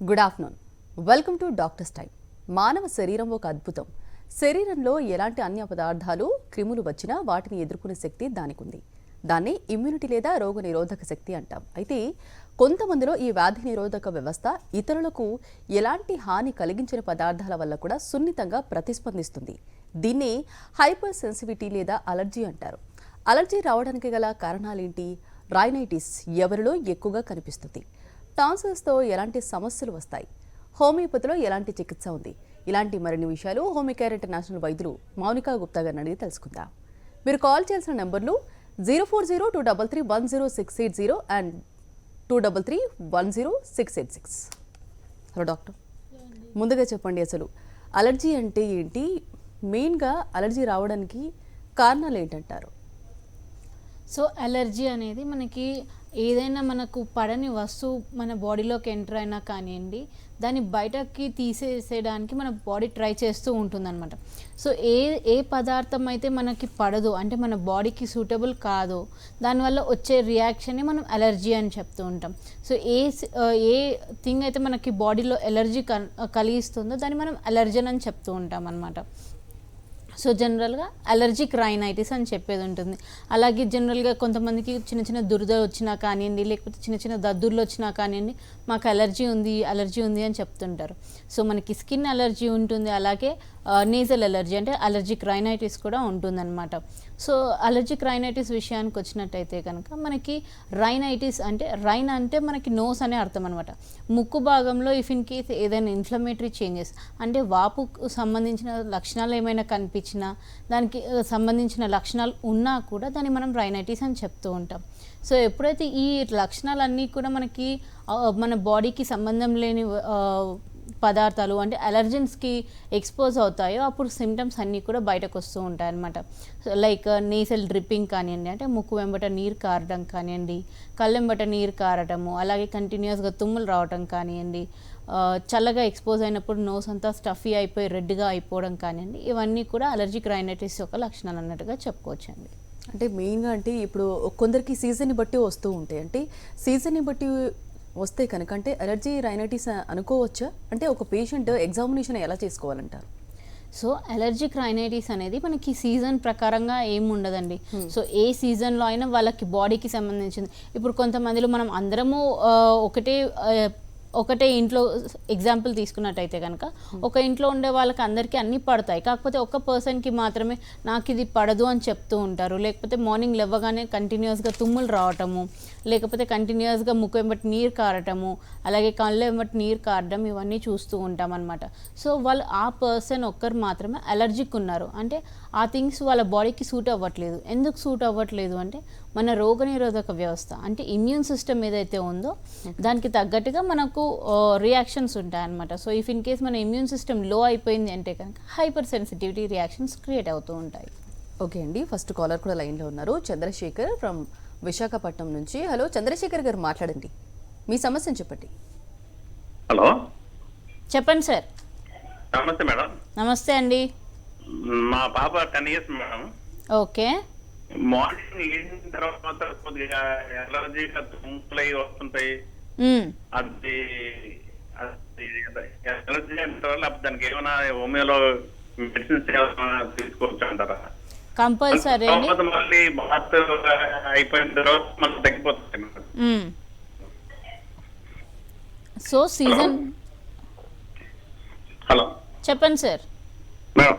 Good afternoon. Welcome to doctors time. మానవ శరీరం ఒక అద్భుతం. శరీరంలో ఎలాంటి అన్య పదార్థాలు క్రిములు వచ్చినా వాటిని ఎదుర్కొనే శక్తి దానికి ఉంది. దాన్ని ఇమ్యూనిటీ లేదా రోగ నిరోధక శక్తి అంటాం. అయితే కొంతమందిలో ఈ వ్యాధి నిరోధక వ్యవస్థ ఇతరులకు ఎలాంటి హాని కలిగించిన పదార్థాల వల్ల కూడా సున్నితంగా ప్రతిస్పందిస్తుంది. దీన్ని హైపర్ సెన్సిటివిటీ లేదా అలర్జీ అంటారు. అలర్జీ రావడానికి గల కారణాలేంటి? రైనైటిస్ ఎవరిలో ఎక్కువగా కనిపిస్తుంది? టాన్సిల్స్తో ఎలాంటి సమస్యలు వస్తాయి? హోమియోపతిలో ఎలాంటి చికిత్స ఉంది? ఇలాంటి మరిన్ని విషయాలు హోమియోకేర్ ఇంటర్నేషనల్ వైద్యులు మౌనికా గుప్తా గారిని అడిగి తెలుసుకుందాం. మీరు కాల్ చేయాల్సిన నెంబర్లు 04023310680 అండ్ 23310686. హలో డాక్టర్, ముందుగా చెప్పండి, అసలు అలర్జీ అంటే ఏంటి? మెయిన్గా అలర్జీ రావడానికి కారణాలు ఏంటంటారు? సో అలర్జీ అనేది మనకి ఏదైనా మనకు పడని వస్తువు మన బాడీలోకి ఎంటర్ అయినా కానివ్వండి, దాన్ని బయటకి తీసేసేయడానికి మన బాడీ ట్రై చేస్తూ ఉంటుందన్నమాట. సో ఏ పదార్థం అయితే మనకి పడదు, అంటే మన బాడీకి సూటబుల్ కాదో, దానివల్ల వచ్చే రియాక్షన్ని మనం అలర్జీ అని చెప్తూ ఉంటాం. సో ఏ థింగ్ అయితే మనకి బాడీలో ఎలర్జీ కలిగిస్తుందో దాన్ని మనం అలర్జన్ అని చెప్తూ ఉంటాం అన్నమాట. సో జనరల్గా అలర్జిక్ రైనైటిస్ అని చెప్పేది ఉంటుంది. అలాగే జనరల్గా కొంతమందికి చిన్న చిన్న దురద వచ్చినా కానివ్వండి, లేకపోతే చిన్న చిన్న దద్దుర్లు వచ్చినా కానివ్వండి, మాకు అలర్జీ ఉంది అని చెప్తుంటారు. సో మనకి స్కిన్ అలర్జీ ఉంటుంది, అలాగే నేజల్ అలర్జీ అంటే అలర్జిక్ రైనైటిస్ కూడా ఉంటుందన్నమాట. సో అలర్జిక్ రైనైటిస్ విషయానికి వచ్చినట్టయితే కనుక మనకి రైనైటిస్ అంటే రైన్ అంటే మనకి నోస్ అనే అర్థం అనమాట. ముక్కు భాగంలో ఇఫ్ ఇన్ కేస్ ఏదైనా ఇన్ఫ్లమేటరీ చేంజెస్ అంటే వాపుకు సంబంధించిన లక్షణాలు ఏమైనా కనిపించినా, దానికి సంబంధించిన లక్షణాలు ఉన్నా కూడా దాన్ని మనం రైనైటిస్ అని చెప్తూ ఉంటాం. సో ఎప్పుడైతే ఈ లక్షణాలన్నీ కూడా మనకి మన బాడీకి సంబంధం లేని పదార్థాలు అంటే అలర్జెన్స్కి ఎక్స్పోజ్ అవుతాయో అప్పుడు సిమ్టమ్స్ అన్నీ కూడా బయటకు వస్తూ ఉంటాయి అన్నమాట. లైక్ నేసల్ డ్రిప్పింగ్ కానివ్వండి, అంటే ముక్కు వెంబట నీరు కారడం కానివ్వండి, కళ్ళెంబట నీరు కారటము, అలాగే కంటిన్యూస్గా తుమ్ములు రావడం కానివ్వండి, చల్లగా ఎక్స్పోజ్ అయినప్పుడు నోస్ అంతా స్టఫీ అయిపోయి రెడ్గా అయిపోవడం కానివ్వండి, ఇవన్నీ కూడా అలర్జిక్ రైనైటిస్ యొక్క లక్షణాలు అన్నట్టుగా చెప్పుకోవచ్చండి. అంటే మెయిన్గా అంటే ఇప్పుడు కొందరికి సీజన్ని బట్టి వస్తూ ఉంటాయి. అంటే సీజన్ని బట్టి వస్తే కనుక అంటే అలర్జీ రైనైటిస్ అనుకోవచ్చా? అంటే ఒక పేషెంట్ ఎగ్జామినేషన్ ఎలా చేసుకోవాలంటారు? సో అలర్జిక్ రైనైటిస్ అనేది మనకి సీజన్ ప్రకారంగా ఏమి ఉండదండి. సో ఏ సీజన్లో అయినా వాళ్ళకి బాడీకి సంబంధించింది. ఇప్పుడు కొంతమందిలో మనం అందరము ఒకటే ఇంట్లో ఎగ్జాంపుల్ తీసుకున్నట్టయితే కనుక ఒక ఇంట్లో ఉండే వాళ్ళకి అందరికీ అన్నీ పడతాయి, కాకపోతే ఒక పర్సన్కి మాత్రమే నాకు ఇది పడదు అని చెప్తూ ఉంటారు. లేకపోతే మార్నింగ్ లేవగానే కంటిన్యూస్గా తుమ్ములు రావటము, లేకపోతే కంటిన్యూస్గా ముక్కు వెంబటి నీరు కారటము, అలాగే కళ్ళు వెంబటి నీరు కారడం, ఇవన్నీ చూస్తూ ఉంటాం అనమాట. సో వాళ్ళు ఆ పర్సన్ ఒక్కరు మాత్రమే అలర్జిక్ ఉన్నారు, అంటే ఆ థింగ్స్ వాళ్ళ బాడీకి సూట్ అవ్వట్లేదు. ఎందుకు సూట్ అవ్వట్లేదు అంటే మన రోగనిరోధక వ్యవస్థ అంటే ఇమ్యూన్ సిస్టమ్ ఏదైతే ఉందో దానికి తగ్గట్టుగా మనకు రియాక్షన్స్ ఉంటాయన్నమాట. సో ఇఫ్ ఇన్ కేస్ మన ఇమ్యూన్ సిస్టమ్ లో అయిపోయింది అంటే కనుక హైపర్ సెన్సిటివిటీ రియాక్షన్స్ క్రియేట్ అవుతూ ఉంటాయి. ఓకే అండి, ఫస్ట్ కాలర్ కూడా లైన్లో ఉన్నారు, చంద్రశేఖర్ ఫ్రమ్ విశాఖపట్నం నుంచి. హలో చంద్రశేఖర్ గారు, మాట్లాడండి, మీ సమస్యను చెప్పండి. హలో, చెప్పండి సార్. నమస్తే మేడం. నమస్తే అండి. మా పాప 10 years మేడం. ఓకే. మార్నింగ్ లేచిన తర్వాత కొద్దిగా ఎలర్జీగా తుమ్ములు వస్తుంటాయి. అది ఎలర్జీ అంటారా, లేకపోతే దానికి ఏమైనా హోమియోలో మెడిసిన్స్ తీసుకోవచ్చు అంటారా? కంపల్సరీ మళ్ళీ బాత్ అయిపోయిన తర్వాత మనకు తగ్గిపోతుంది. So season. హలో, చెప్పండి సార్. మేడం,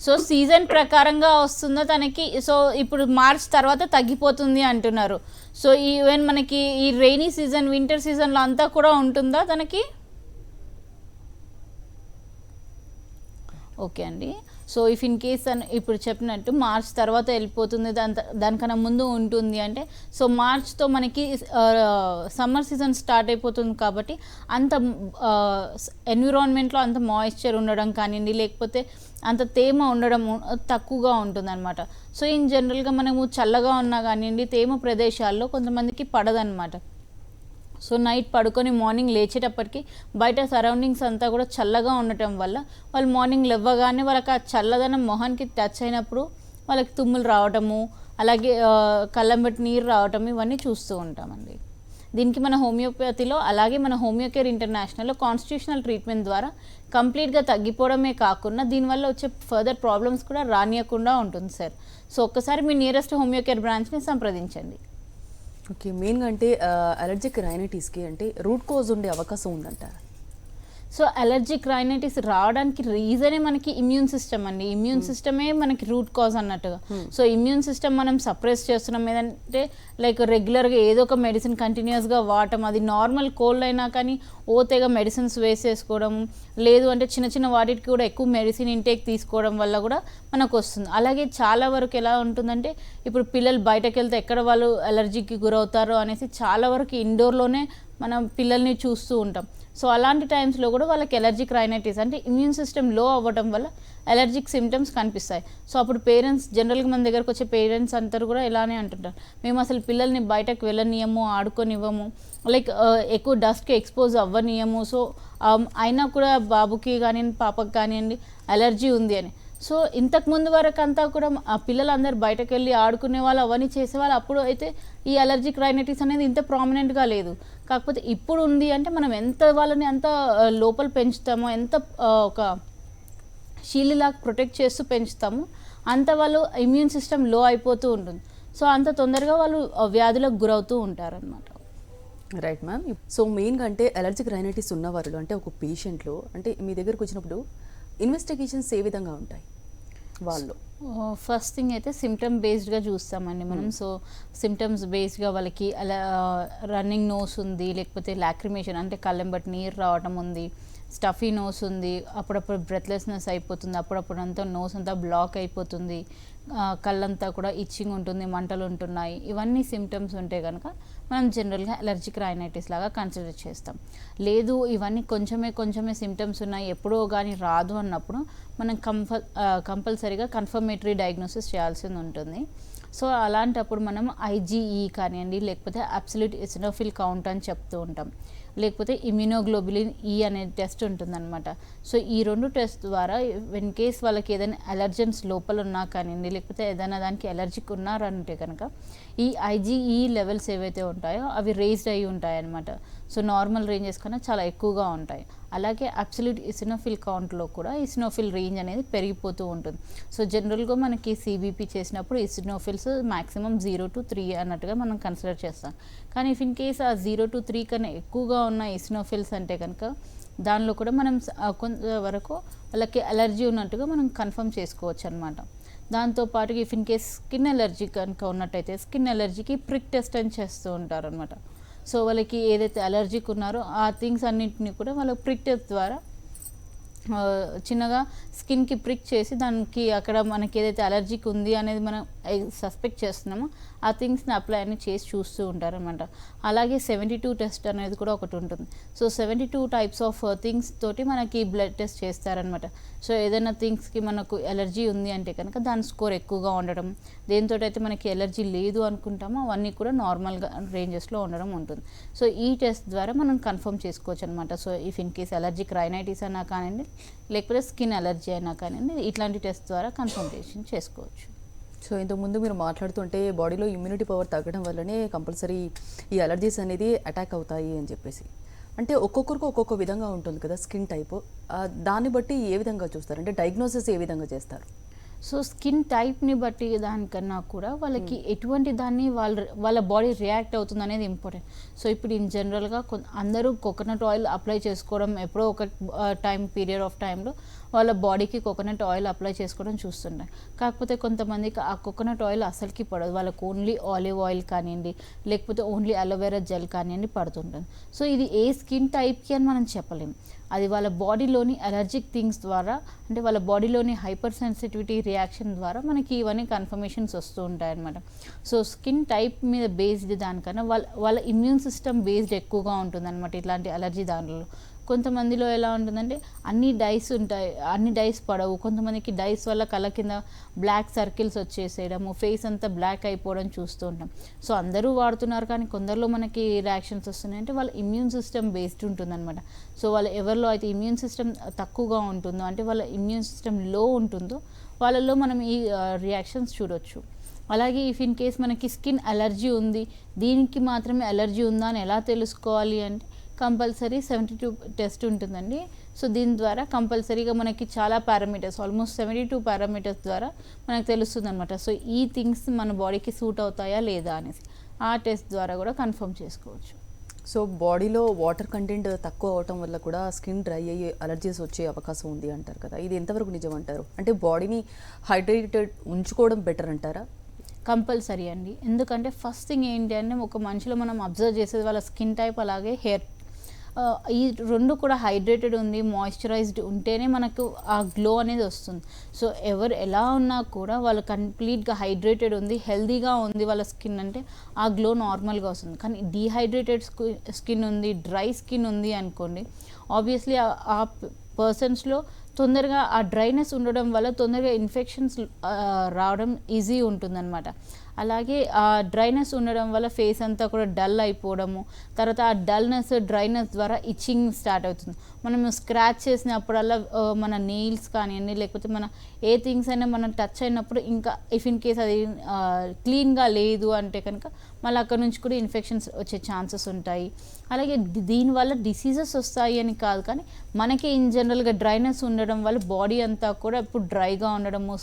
సో సీజన్ ప్రకారంగా వస్తుందో తనకి. సో ఇప్పుడు మార్చ్ తర్వాత తగ్గిపోతుంది అంటున్నారు. సో ఈవెన్ మనకి ఈ రెయినీ సీజన్, వింటర్ సీజన్లో అంతా కూడా ఉంటుందా తనకి? ఓకే అండి. సో ఇఫ్ ఇన్ కేస్ ఇప్పుడు చెప్పినట్టు మార్చ్ తర్వాత వెళ్ళిపోతుంది, దానికన్నా ముందు ఉంటుంది అంటే, సో మార్చ్తో మనకి సమ్మర్ సీజన్ స్టార్ట్ అయిపోతుంది కాబట్టి అంత ఎన్విరాన్మెంట్లో అంత మాయిశ్చర్ ఉండడం కానివ్వండి, లేకపోతే అంత తేమ ఉండడం తక్కువగా ఉంటుందన్నమాట. సో ఇన్ జనరల్గా మనము చల్లగా ఉన్నా కానివ్వండి, తేమ ప్రదేశాల్లో కొంతమందికి పడదన్నమాట. సో నైట్ పడుకొని మార్నింగ్ లేచేటప్పటికి బయట సరౌండింగ్స్ అంతా కూడా చల్లగా ఉండటం వల్ల వాళ్ళు మార్నింగ్ లేవగానే వాళ్ళకి ఆ చల్లదనం మొహానికి టచ్ అయినప్పుడు వాళ్ళకి తుమ్ములు రావటము, అలాగే కళ్ళంబట్టి నీరు రావటం, ఇవన్నీ చూస్తూ ఉంటామండి. దీనికి మన హోమియోపతిలో అలాగే మన హోమియోకేర్ ఇంటర్నేషనల్లో కాన్స్టిట్యూషనల్ ట్రీట్మెంట్ ద్వారా కంప్లీట్గా తగ్గిపోవడమే కాకుండా దీనివల్ల వచ్చే ఫర్దర్ ప్రాబ్లమ్స్ కూడా రానియకుండా ఉంటుంది సార్. సో ఒక్కసారి మీ నియరెస్ట్ హోమియోకేర్ బ్రాంచ్ని సంప్రదించండి. ఓకే, మెయిన్గా అంటే అలర్జిక్ రైనైటిస్కి అంటే రూట్ కోజ్ ఉండే అవకాశం ఉందంటారా? సో అలర్జిక్ రైనైటిస్ రావడానికి రీజనే మనకి ఇమ్యూన్ సిస్టమ్ అండి. ఇమ్యూన్ సిస్టమే మనకి రూట్ కాజ్ అన్నట్టుగా. సో ఇమ్యూన్ సిస్టమ్ మనం సప్రెస్ చేస్తున్నాం ఏదంటే లైక్ రెగ్యులర్గా ఏదో ఒక మెడిసిన్ కంటిన్యూస్గా వాడటం, అది నార్మల్ కోల్డ్ అయినా కానీ తెగ మెడిసిన్స్ వేసేసుకోవడం, లేదు అంటే చిన్న చిన్న వాటికి కూడా ఎక్కువ మెడిసిన్ ఇంటేక్ తీసుకోవడం వల్ల కూడా మనకు వస్తుంది. అలాగే చాలా వరకు ఎలా ఉంటుందంటే ఇప్పుడు పిల్లలు బయటకు వెళ్తే ఎక్కడ వాళ్ళు అలర్జీకి గురవుతారో అనేసి చాలా వరకు ఇండోర్లోనే మనం పిల్లల్ని చూస్తూ ఉంటాం. సో అలాంటి టైమ్స్లో కూడా వాళ్ళకి ఎలర్జిక్ రైనైటిస్ అంటే ఇమ్యూన్ సిస్టమ్ లో అవ్వడం వల్ల ఎలర్జిక్ సిమ్టమ్స్ కనిపిస్తాయి. సో అప్పుడు పేరెంట్స్ జనరల్గా మన దగ్గరకు వచ్చే పేరెంట్స్ అందరూ కూడా ఇలానే అంటుంటారు, మేము అసలు పిల్లల్ని బయటకు వెళ్ళనియము, ఆడుకోనివ్వము, లైక్ ఎక్కువ డస్ట్కి ఎక్స్పోజ్ అవ్వనియము. సో అయినా కూడా బాబుకి కానివ్వండి పాపకి కానివ్వండి అలర్జీ ఉంది అని. సో ఇంతకు ముందు వరకు అంతా కూడా ఆ పిల్లలందరూ బయటకు వెళ్ళి ఆడుకునే వాళ్ళు అవన్నీ చేసేవాళ్ళు. అప్పుడు అయితే ఈ అలర్జిక్ రైనైటిస్ అనేది ఇంత ప్రామినెంట్గా లేదు. కాకపోతే ఇప్పుడు ఉంది అంటే మనం ఎంత వాళ్ళని అంత లోపల పెంచుతామో, ఎంత ఒక షీల్డ్లాగా ప్రొటెక్ట్ చేస్తూ పెంచుతామో అంత వాళ్ళు ఇమ్యూన్ సిస్టమ్ లో అయిపోతూ ఉంటుంది. సో అంత తొందరగా వాళ్ళు వ్యాధులకు గురవుతూ ఉంటారనమాట. Right ma'am. సో మెయిన్గా అంటే అలర్జిక్ రైనైటిస్ ఉన్నవారు అంటే ఒక పేషెంట్లో అంటే మీ దగ్గరకు వచ్చినప్పుడు ఇన్వెస్టిగేషన్స్ ఏ విధంగా ఉంటాయి వాళ్ళు? ఫస్ట్ థింగ్ అయితే సిమ్టమ్ బేస్డ్గా చూస్తామండి మనం. సో సిమ్టమ్స్ బేస్డ్గా వాళ్ళకి అలా రన్నింగ్ నోస్ ఉంది, లేకపోతే లాక్రిమేషన్ అంటే కళ్ళెంబట్టి నీరు రావటం ఉంది, స్టఫీ నోస్ ఉంది, అప్పుడప్పుడు బ్రెత్లెస్నెస్ అయిపోతుంది, అప్పుడప్పుడు అంతా నోస్ అంతా బ్లాక్ అయిపోతుంది, కళ్ళంతా కూడా ఇచ్చింగ్ ఉంటుంది, మంటలు ఉంటున్నాయి, ఇవన్నీ సిమ్టమ్స్ ఉంటే కనుక మనం జనరల్గా అలర్జిక్ రైనైటిస్ లాగా కన్సిడర్ చేస్తాం. లేదు ఇవన్నీ కొంచెమే సిమ్టమ్స్ ఉన్నాయి, ఎప్పుడో కానీ రాదు అన్నప్పుడు మనం కంపల్సరీగా కన్ఫర్మేటరీ డయాగ్నోసిస్ చేయాల్సింది ఉంటుంది. సో అలాంటప్పుడు మనం ఐజీఈ కానివ్వండి, లేకపోతే అబ్సల్యూట్ ఎసినోఫిల్ కౌంట్ అని చెప్తూ ఉంటాం, లేకపోతే ఇమ్యూనోగ్లోబులిన్ ఈ అనే టెస్ట్ ఉంటుందన్నమాట. సో ఈ రెండు టెస్ట్ ద్వారా ఇన్ కేస్ వాళ్ళకి ఏదైనా అలర్జెన్స్ లోపల ఉన్నా కానివ్వండి, లేకపోతే ఏదైనా దానికి అలర్జిక్ ఉన్నారంటే కనుక ఈ ఐజీఈ లెవెల్స్ ఏవైతే ఉంటాయో అవి రేజ్డ్ అయ్యి ఉంటాయి అన్నమాట. సో నార్మల్ రేంజెస్ కన్నా చాలా ఎక్కువగా ఉంటాయి. అలాగే అబ్సల్యూట్ ఇసినోఫిల్ కౌంట్లో కూడా ఇసినోఫిల్ రేంజ్ అనేది పెరిగిపోతూ ఉంటుంది. సో జనరల్గా మనకి సిబిపి చేసినప్పుడు ఇసినోఫిల్స్ మ్యాక్సిమం 0 to 3 అన్నట్టుగా మనం కన్సిడర్ చేస్తాం. కానీ ఇఫ్ ఇన్ కేస్ ఆ 0 to 3 కన్నా ఎక్కువగా ఉన్న ఇసినోఫిల్స్ అంటే కనుక దానిలో కూడా మనం కొంతవరకు వాళ్ళకి అలర్జీ ఉన్నట్టుగా మనం కన్ఫర్మ్ చేసుకోవచ్చు అనమాట. దాంతోపాటుగా if in case skin allergy కనుక ఉన్నట్టయితే స్కిన్ అలర్జీకి ప్రిక్ టెస్ట్ అని చేస్తూ ఉంటారు అనమాట. సో వాళ్ళకి ఏదైతే అలర్జీకి ఉన్నారో ఆ థింగ్స్ అన్నింటినీ కూడా వాళ్ళ ప్రిక్ టెస్ట్ ద్వారా చిన్నగా స్కిన్కి ప్రిక్ చేసి దానికి అక్కడ మనకి ఏదైతే అలర్జీకి ఉంది అనేది మనం సస్పెక్ట్ చేస్తున్నామో ఆ థింగ్స్ని అప్లై అని చేసి చూస్తూ ఉంటారనమాట. అలాగే 72 టెస్ట్ అనేది కూడా ఒకటి ఉంటుంది. సో 72 టైప్స్ ఆఫ్ థింగ్స్ తోటి మనకి బ్లడ్ టెస్ట్ చేస్తారనమాట. సో ఏదైనా థింగ్స్కి మనకు ఎలర్జీ ఉంది అంటే కనుక దాని స్కోర్ ఎక్కువగా ఉండడం, దేంతో అయితే మనకి ఎలర్జీ లేదు అనుకుంటామో అవన్నీ కూడా నార్మల్గా రేంజెస్లో ఉండడం ఉంటుంది. సో ఈ టెస్ట్ ద్వారా మనం కన్ఫర్మ్ చేసుకోవచ్చు అనమాట. So if in case allergic rhinitis అయినా కానివ్వండి, లేకపోతే స్కిన్ అలర్జీ అయినా కానివ్వండి, ఇట్లాంటి టెస్ట్ ద్వారా కన్ఫర్మేషన్ చేసుకోవచ్చు. సో ఇంతకుముందు మీరు మాట్లాడుతుంటే బాడీలో ఇమ్యూనిటీ పవర్ తగ్గడం వల్లనే కంపల్సరీ ఈ అలర్జీస్ అనేది అటాక్ అవుతాయి అని చెప్పేసి, అంటే ఒక్కొక్కరికి ఒక్కొక్క విధంగా ఉంటుంది కదా స్కిన్ టైప్, దాన్ని బట్టి ఏ విధంగా చూస్తారు, అంటే డయాగ్నోసిస్ ఏ విధంగా చేస్తారు? సో స్కిన్ టైప్ని బట్టి దానికన్నా కూడా వాళ్ళకి ఎటువంటి దాన్ని వాళ్ళ బాడీ రియాక్ట్ అవుతుంది అనేది ఇంపార్టెంట్. సో ఇప్పుడు ఇన్ జనరల్గా అందరూ కోకోనట్ ఆయిల్ అప్లై చేసుకోవడం ఎప్పుడో ఒక పీరియడ్ ఆఫ్ టైంలో వాళ్ళ బాడీకి కోకోనట్ ఆయిల్ అప్లై చేసుకోవడం చూస్తుంటారు. కాకపోతే కొంతమందికి ఆ కోకోనట్ ఆయిల్ అసలుకి పడదు, వాళ్ళకు ఓన్లీ ఆలివ్ ఆయిల్ కానివ్వండి, లేకపోతే ఓన్లీ అలోవెరా జెల్ కానివ్వండి పడుతుంటుంది. సో ఇది ఏ స్కిన్ టైప్కి అని మనం చెప్పలేము. అది వాళ్ళ బాడీలోని అలర్జిక్ థింగ్స్ ద్వారా, అంటే వాళ్ళ బాడీలోని హైపర్ సెన్సిటివిటీ రియాక్షన్ ద్వారా మనకి ఇవన్నీ కన్ఫర్మేషన్స్ వస్తూ ఉంటాయి అన్నమాట. సో స్కిన్ టైప్ మీద బేస్డ్ దానికన్నా వాళ్ళ ఇమ్యూన్ సిస్టమ్ బేస్డ్ ఎక్కువగా ఉంటుంది అనమాట ఇట్లాంటి అలర్జీ దాంట్లో. కొంతమందిలో ఎలా ఉంటుందంటే అన్ని డైస్ పడవు, కొంతమందికి డైస్ వల్ల కళ్ళ కింద బ్లాక్ సర్కిల్స్ వచ్చేసేయడము, ఫేస్ అంతా బ్లాక్ అయిపోవడం చూస్తూ ఉంటాం. సో అందరూ వాడుతున్నారు కానీ కొందరిలో మనకి రియాక్షన్స్ వస్తున్నాయి అంటే వాళ్ళ ఇమ్యూన్ సిస్టమ్ బేస్డ్ ఉంటుందన్నమాట. సో వాళ్ళు ఎవరిలో అయితే ఇమ్యూన్ సిస్టమ్ తక్కువగా ఉంటుందో, అంటే వాళ్ళ ఇమ్యూన్ సిస్టమ్ లో ఉంటుందో వాళ్ళల్లో మనం ఈ రియాక్షన్స్ చూడొచ్చు. అలాగే ఇఫ్ ఇన్ కేస్ మనకి స్కిన్ అలర్జీ ఉంది, దీనికి మాత్రమే అలర్జీ ఉందా అని ఎలా తెలుసుకోవాలి అంటే కంపల్సరీ 72 టెస్ట్ ఉంటుందండి. సో దీని ద్వారా కంపల్సరీగా మనకి చాలా పారామీటర్స్, ఆల్మోస్ట్ 72 పారామీటర్స్ ద్వారా మనకు తెలుస్తుంది అనమాట. సో ఈ థింగ్స్ మన బాడీకి సూట్ అవుతాయా లేదా అనేసి ఆ టెస్ట్ ద్వారా కూడా కన్ఫర్మ్ చేసుకోవచ్చు. సో బాడీలో వాటర్ కంటెంట్ తక్కువ అవటం వల్ల కూడా స్కిన్ డ్రై అయ్యే అలర్జీస్ వచ్చే అవకాశం ఉంది అంటారు కదా, ఇది ఎంతవరకు నిజం అంటారు? అంటే బాడీని హైడ్రేటెడ్ ఉంచుకోవడం బెటర్ అంటారా? కంపల్సరీ అండి. ఎందుకంటే ఫస్ట్ థింగ్ ఏంటి అంటే ఒక మనిషిలో మనం అబ్జర్వ్ చేసేది వాళ్ళ స్కిన్ టైప్ అలాగే హెయిర్, ఈ రెండు కూడా హైడ్రేటెడ్ ఉంది, మాయిశ్చరైజ్డ్ ఉంటేనే మనకు ఆ గ్లో అనేది వస్తుంది. సో ఎవరు ఎలా ఉన్నా కూడా వాళ్ళు కంప్లీట్గా హైడ్రేటెడ్ ఉంది, హెల్దీగా ఉంది వాళ్ళ స్కిన్ అంటే ఆ గ్లో నార్మల్గా వస్తుంది. కానీ డీహైడ్రేటెడ్ స్కిన్ ఉంది, డ్రై స్కిన్ ఉంది అనుకోండి, ఆబ్వియస్లీ ఆ పర్సన్స్లో తొందరగా ఆ డ్రైనెస్ ఉండడం వల్ల తొందరగా ఇన్ఫెక్షన్స్ రావడం ఈజీ ఉంటుందన్నమాట. అలాగే ఆ డ్రైనెస్ ఉండడం వల్ల ఫేస్ అంతా కూడా డల్ అయిపోవడము, తర్వాత ఆ డల్నెస్ డ్రైనెస్ ద్వారా ఇచ్చింగ్ స్టార్ట్ అవుతుంది. మనం స్క్రాచ్ చేసినప్పుడల్లా మన నెయిల్స్ కానివ్వండి, లేకపోతే మన ఏ థింగ్స్ అయినా మనం టచ్ అయినప్పుడు ఇంకా ఇఫ్ ఇన్ కేస్ అది క్లీన్గా లేదు అంటే కనుక మళ్ళీ అక్కడ నుంచి కూడా ఇన్ఫెక్షన్స్ వచ్చే ఛాన్సెస్ ఉంటాయి. అలాగే దీనివల్ల డిసీజెస్ వస్తాయి అని కాదు, కానీ మనకి ఇన్ జనరల్గా డ్రైనెస్ ఉండడం వల్ల బాడీ అంతా కూడా ఇప్పుడు డ్రైగా ఉండడము,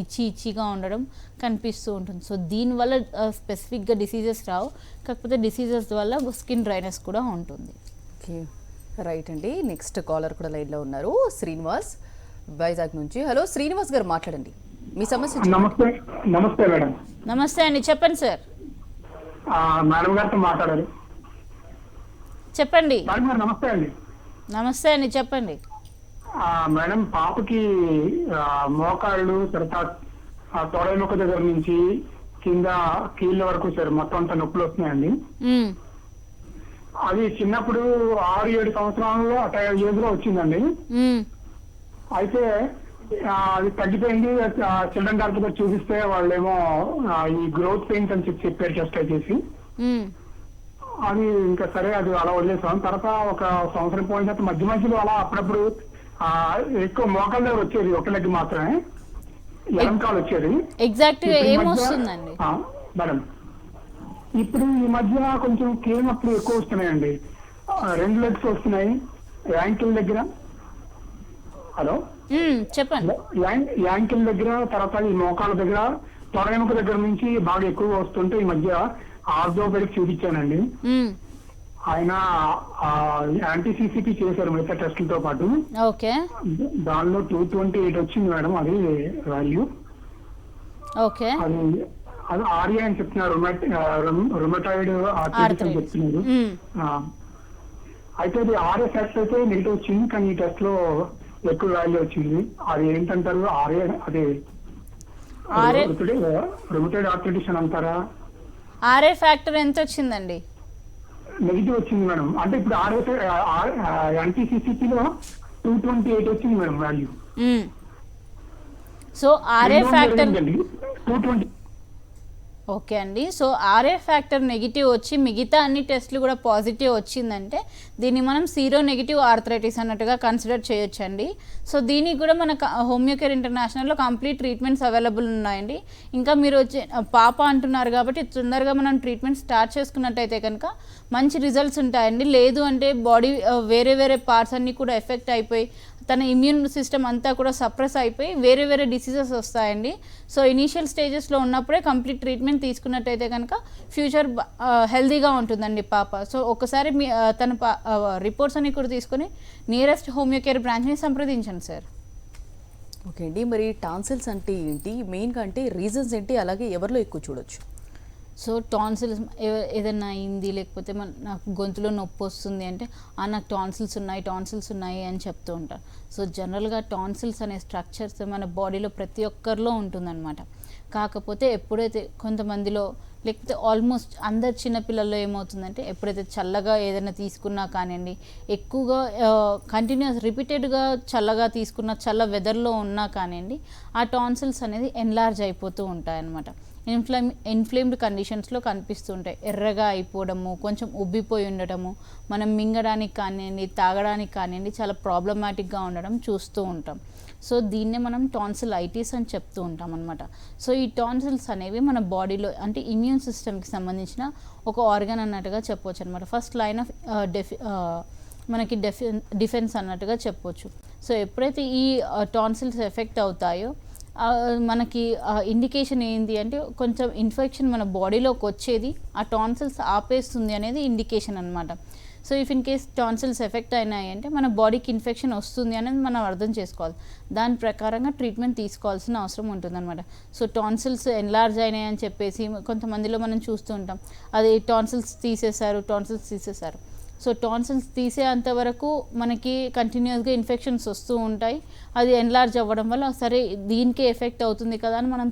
ఇచ్చిగా ఉండడం కనిపిస్తూ ఉంటుంది. సో దీనివల్ల స్పెసిఫిక్గా డిసీజెస్ రావు, కాకపోతే డిసీజెస్ వల్ల స్కిన్ డ్రైనెస్ కూడా ఉంటుంది. ఓకే, రైట్ అండి. నెక్స్ట్ కాలర్ కూడా లైన్లో ఉన్నారు, శ్రీనివాస్ వైజాగ్ నుంచి. హలో శ్రీనివాస్ గారు, మాట్లాడండి, మీ సమస్య చెప్పండి. నమస్తే. నమస్తే మేడం. నమస్తే అండి, చెప్పండి సార్. మేడం గారితో మాట్లాడాలి. చెప్పండి. మేడం గారు నమస్తే అండి. నమస్తే అండి, చెప్పండి. మేడం, పాపకి మోకాళ్ళు తర్వాత తొడై మొక్క దగ్గర నుంచి కింద కీళ్ళ వరకు సార్ మొత్తం అంతా నొప్పులు వస్తున్నాయండి. మ్మ్. అది చిన్నప్పుడు 6-7 సంవత్సరాలలో ఏజ్ లో వచ్చిందండి. మ్మ్. అయితే అది తగ్గిపోయింది. చిల్డ్రన్ డాక్టర్ దగ్గర చూపిస్తే వాళ్ళేమో ఈ గ్రోత్ పెయిన్స్ అని చెప్పారు టెస్ట్ చేసి. మ్మ్. అది ఇంకా సరే అది అలా వదిలేసాం. తర్వాత ఒక సంవత్సరం పోయిన తర్వాత మధ్య మధ్యలో అలా అప్పుడప్పుడు ఎక్కువ మోకాళ్ళ దగ్గర వచ్చేది, ఒక లెగ్ మాత్రమే ఎలంకాలు వచ్చేది. ఎగ్జాక్ట్ గా ఇప్పుడు ఈ మధ్య- ఏమొస్తుందండి? మేడం, ఇప్పుడు ఈ మధ్య కొంచెం కీళ్ళప్పుడు ఎక్కువ వస్తున్నాయండి. 2 లెగ్స్ వస్తున్నాయి, యాంకిల్ దగ్గర. హలో, చెప్పండి. యాంకిల్ దగ్గర, తర్వాత ఈ మోకాళ్ళ దగ్గర, తొడెముక దగ్గర నుంచి బాగా ఎక్కువగా వస్తుంటే ఈ మధ్య ఆర్థోపెడిక్ చూపించానండి. మ్మ్. ఆయన యాంటీ-సిసిపి చేశారు మిగతా టెస్టులతో పాటు. ఓకే. దానిలో 228 వచ్చింది మేడం, అది వాల్యూ. ఓకే. అది ఆర్యా అని చెప్తున్నారు, రుమటాయిడ్ ఆర్థరైటిస్ అని చెప్తున్నారు. మ్మ్. అయితే అది ఆర్ఏ ఫ్యాక్టర్ అయితే నెగిటివ్ వచ్చింది, కానీ ఈ టెస్ట్ లో ఎక్కువ వాల్యూ వచ్చింది. అది ఏంటంటారు? ఆర్ఏ అదే రుమటాయిడ్ ఆర్థరైటిస్ అని అంటారా? ఆర్ఏ ఫ్యాక్టర్ ఎంత వచ్చిందండి? నెగిటివ్ వచ్చింది మేడం. అంటే ఇప్పుడు యాంటీ-సిసిపిలో 228 వచ్చింది madam value. So RA factor 220. Okay అండి. సో ఆర్ఏ ఫ్యాక్టర్ నెగిటివ్ వచ్చి మిగతా అన్ని టెస్ట్లు కూడా పాజిటివ్ వచ్చిందంటే దీన్ని మనం సీరో నెగిటివ్ ఆర్థరైటిస్ అన్నట్టుగా కన్సిడర్ చేయొచ్చండి. సో దీనికి కూడా మన హోమియోకేర్ ఇంటర్నేషనల్లో కంప్లీట్ ట్రీట్మెంట్స్ అవైలబుల్ ఉన్నాయండి. ఇంకా మీరు వచ్చి పాప అంటున్నారు కాబట్టి తొందరగా మనం ట్రీట్మెంట్ స్టార్ట్ చేసుకున్నట్టయితే కనుక మంచి రిజల్ట్స్ ఉంటాయండి. లేదు అంటే బాడీ వేరే వేరే పార్ట్స్ అన్నీ కూడా ఎఫెక్ట్ అయిపోయి తన ఇమ్యూన్ సిస్టమ్ అంతా కూడా సప్రెస్ అయిపోయి వేరే వేరే డిసీజెస్ వస్తాయండి. సో ఇనీషియల్ స్టేజెస్లో ఉన్నప్పుడే కంప్లీట్ ట్రీట్మెంట్ తీసుకున్నట్టయితే కనుక ఫ్యూచర్ హెల్తీగా ఉంటుందండి పాప. సో ఒకసారి మీ తన రిపోర్ట్స్ అన్ని కూడా తీసుకొని నియరెస్ట్ హోమియోకేర్ బ్రాంచ్ని సంప్రదించండి సార్. ఓకే అండి, మరి టాన్సిల్స్ అంటే ఏంటి, మెయిన్గా అంటే రీజన్స్ ఏంటి, అలాగే ఎవరిలో ఎక్కువ చూడొచ్చు? సో టాన్సిల్స్ ఏదైనా అయింది, లేకపోతే నాకు గొంతులో నొప్పి వస్తుంది అంటే నాకు టాన్సిల్స్ ఉన్నాయి అని చెప్తూ ఉంటారు. సో జనరల్గా టాన్సిల్స్ అనే స్ట్రక్చర్స్ మన బాడీలో ప్రతి ఒక్కరిలో ఉంటుందన్నమాట. కాకపోతే ఎప్పుడైతే కొంతమందిలో, లేకపోతే ఆల్మోస్ట్ అందరు చిన్నపిల్లల్లో ఏమవుతుందంటే ఎప్పుడైతే చల్లగా ఏదైనా తీసుకున్నా కానివ్వండి, ఎక్కువగా కంటిన్యూస్ రిపీటెడ్గా చల్లగా తీసుకున్న చల్ల వెదర్లో ఉన్నా కానివ్వండి, ఆ టాన్సిల్స్ అనేది ఎన్లార్జ్ అయిపోతూ ఉంటాయి అన్నమాట. ఇన్ఫ్లేమ్డ్ కండిషన్స్లో కనిపిస్తుంటాయి. ఎర్రగా అయిపోవడము, కొంచెం ఉబ్బిపోయి ఉండటము, మనం మింగడానికి కానివ్వండి, తాగడానికి కానివ్వండి చాలా ప్రాబ్లమాటిక్గా ఉండడం చూస్తూ ఉంటాం. సో దీన్నే మనం టాన్సిలైటిస్ అని చెప్తూ ఉంటాం అనమాట. సో ఈ టాన్సిల్స్ అనేవి మన బాడీలో అంటే ఇమ్యూన్ సిస్టమ్కి సంబంధించిన ఒక ఆర్గన్ అన్నట్టుగా చెప్పవచ్చు అనమాట. ఫస్ట్ లైన్ ఆఫ్ మనకి డిఫెన్స్ అన్నట్టుగా చెప్పొచ్చు. సో ఎప్పుడైతే ఈ టాన్సిల్స్ ఎఫెక్ట్ అవుతాయో మనకి ఇండికేషన్ ఏంటి అంటే కొంచెం ఇన్ఫెక్షన్ మన బాడీలోకి వచ్చేది ఆ టాన్సిల్స్ ఆపేస్తుంది అనేది ఇండికేషన్ అనమాట. So if in case tonsils effect అయినాయి అంటే మన బాడీకి ఇన్ఫెక్షన్ వస్తుంది అనేది మనం అర్థం చేసుకోవాలి. దాని ప్రకారంగా ట్రీట్మెంట్ తీసుకోవాల్సిన అవసరం ఉంటుందన్నమాట. సో టాన్సిల్స్ ఎన్లార్జ్ అయినాయి అని చెప్పేసి కొంతమందిలో మనం చూస్తూ ఉంటాం, అది టాన్సిల్స్ తీసేశారు. సో టాన్సిల్స్ తీసేంత వరకు మనకి కంటిన్యూస్గా ఇన్ఫెక్షన్స్ వస్తూ ఉంటాయి. అది ఎన్లార్జ్ అవ్వడం వల్ల సరే దీనికే ఎఫెక్ట్ అవుతుంది కదా అని మనం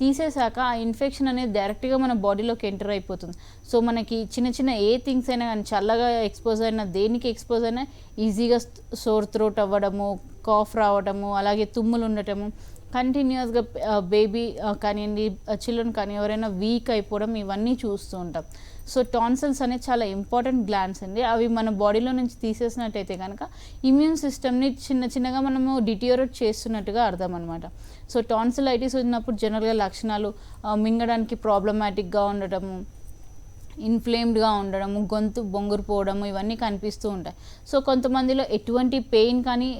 తీసేసాక ఆ ఇన్ఫెక్షన్ అనేది డైరెక్ట్గా మన బాడీలోకి ఎంటర్ అయిపోతుంది. సో మనకి చిన్న చిన్న ఏ థింగ్స్ అయినా కానీ చల్లగా ఎక్స్పోజ్ అయినా దేనికి ఎక్స్పోజ్ అయినా ఈజీగా సోర్ థ్రోట్ అవ్వడము, కాఫ్ రావడము, అలాగే తుమ్ములు ఉండటము, కంటిన్యూస్గా బేబీ కానివ్వండి చిల్డ్రన్ కానీ ఎవరైనా వీక్ అయిపోవడం ఇవన్నీ చూస్తూ ఉంటాం. సో టాన్సిల్స్ అనేది చాలా ఇంపార్టెంట్ గ్లాండ్స్ అండి. అవి మన బాడీలో నుంచి తీసేసినట్టయితే కనుక ఇమ్యూన్ సిస్టమ్ని చిన్నగా మనము డిటియోరేట్ చేస్తున్నట్టుగా అర్థం అనమాట. సో టాన్సిలైటిస్ ఉన్నప్పుడు జనరల్గా లక్షణాలు మింగడానికి ప్రాబ్లమాటిక్గా ఉండటము, ఇన్ఫ్లేమ్డ్గా ఉండడము, గొంతు బొంగురుపోవడము ఇవన్నీ కనిపిస్తూ ఉంటాయి. సో కొంతమందిలో ఎటువంటి పెయిన్ కానీ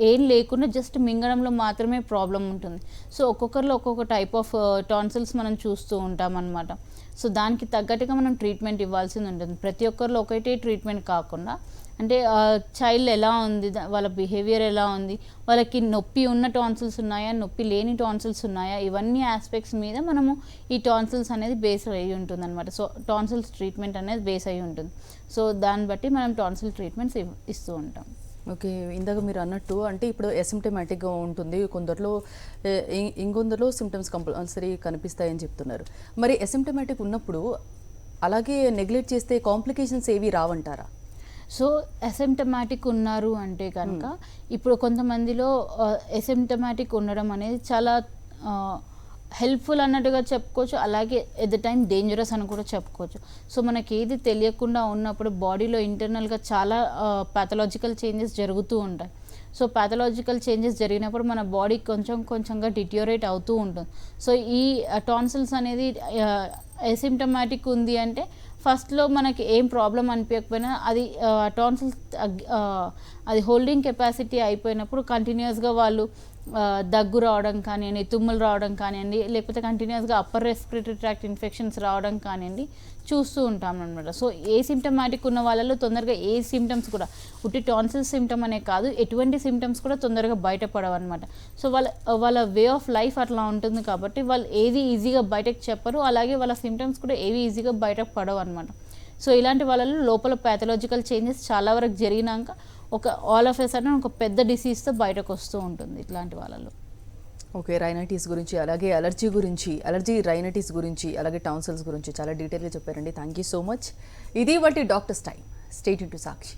ఏం లేకుండా జస్ట్ మింగడంలో మాత్రమే ప్రాబ్లం ఉంటుంది. సో ఒక్కొక్కరిలో ఒక్కొక్క టైప్ ఆఫ్ టాన్సిల్స్ మనం చూస్తూ ఉంటాం అన్నమాట. సో దానికి తగ్గట్టుగా మనం ట్రీట్మెంట్ ఇవ్వాల్సింది ఉంటుంది. ప్రతి ఒక్కరిలో ఒకటే ట్రీట్మెంట్ కాకుండా అంటే చైల్డ్ ఎలా ఉంది, వాళ్ళ బిహేవియర్ ఎలా ఉంది, వాళ్ళకి నొప్పి ఉన్న టాన్సిల్స్ ఉన్నాయా, నొప్పి లేని టాన్సిల్స్ ఉన్నాయా, ఇవన్నీ ఆస్పెక్ట్స్ మీద మనము ఈ టాన్సిల్స్ అనేది బేస్ అయ్యి ఉంటుంది అనమాట. సో టాన్సిల్స్ ట్రీట్మెంట్ అనేది బేస్ అయ్యి ఉంటుంది. సో దాన్ని బట్టి మనం టాన్సిల్ ట్రీట్మెంట్స్ ఇస్తూ ఉంటాం. ఓకే, ఇందాక మీరు అన్నట్టు అంటే ఇప్పుడు అసిమ్టమాటిక్గా ఉంటుంది, కొందరిలో ఇంకొందరిలో సిమ్టమ్స్ కంపల్సరీ కనిపిస్తాయని చెప్తున్నారు. మరి అసిమ్టమాటిక్ ఉన్నప్పుడు అలాగే నెగ్లెక్ట్ చేస్తే కాంప్లికేషన్స్ ఏవి రావంటారా? సో అసిమ్టమాటిక్ ఉన్నారు అంటే కనుక ఇప్పుడు కొంతమందిలో అసిమ్టమాటిక్ ఉండడం అనేది చాలా హెల్ప్ఫుల్ అన్నట్టుగా చెప్పుకోవచ్చు, అలాగే ఎట్ ద టైం డేంజరస్ అని కూడా చెప్పుకోవచ్చు. సో మనకి ఏది తెలియకుండా ఉన్నప్పుడు బాడీలో ఇంటర్నల్గా చాలా పాథలాజికల్ చేంజెస్ జరుగుతూ ఉంటాయి. సో పాథలాజికల్ చేంజెస్ జరిగినప్పుడు మన బాడీ కొంచెంగా డిటియోరేట్ అవుతూ ఉంటుంది. సో ఈ టాన్సిల్స్ అనేది అసిమ్టమాటిక్ ఉంది అంటే ఫస్ట్లో మనకి ఏం ప్రాబ్లం అనిపించకపోయినా అది టాన్సిల్స్ అది హోల్డింగ్ కెపాసిటీ అయిపోయినప్పుడు కంటిన్యూస్గా వాళ్ళు దగ్గు రావడం కానివ్వండి, తుమ్ములు రావడం కానివ్వండి, లేకపోతే కంటిన్యూస్గా అప్పర్ రెస్పిరేటరీ ట్రాక్ట్ ఇన్ఫెక్షన్స్ రావడం కానివ్వండి చూస్తూ ఉంటాం అనమాట. సో ఏ సిమ్టమాటిక్ ఉన్న వాళ్ళలో తొందరగా ఏ సిమ్టమ్స్ కూడా ఉట్టి టాన్సిల్ సిమ్టమ్ అనే కాదు, ఎటువంటి సిమ్టమ్స్ కూడా తొందరగా బయటపడవు అనమాట. సో వాళ్ళ వే ఆఫ్ లైఫ్ అట్లా ఉంటుంది కాబట్టి వాళ్ళు ఏది ఈజీగా బయటకు చెప్పరు, అలాగే వాళ్ళ సిమ్టమ్స్ కూడా ఏవి ఈజీగా బయటకు పడవు అనమాట. సో ఇలాంటి వాళ్ళలో లోపల ప్యాథలాజికల్ చేంజెస్ చాలా వరకు జరిగినాక ఒక ఆల్ ఆఫ్ ఎ సడన్ ఒక పెద్ద డిసీజ్తో బయటకు వస్తూ ఉంటుంది ఇట్లాంటి వాళ్ళలో. ఓకే, రైనైటిస్ గురించి అలాగే అలర్జీ రైనైటిస్ గురించి అలాగే టాన్సిల్స్ గురించి చాలా డీటెయిల్గా చెప్పారండి. Thank you so much. ఇది వాటి doctors time. Stay tune to Sakshi.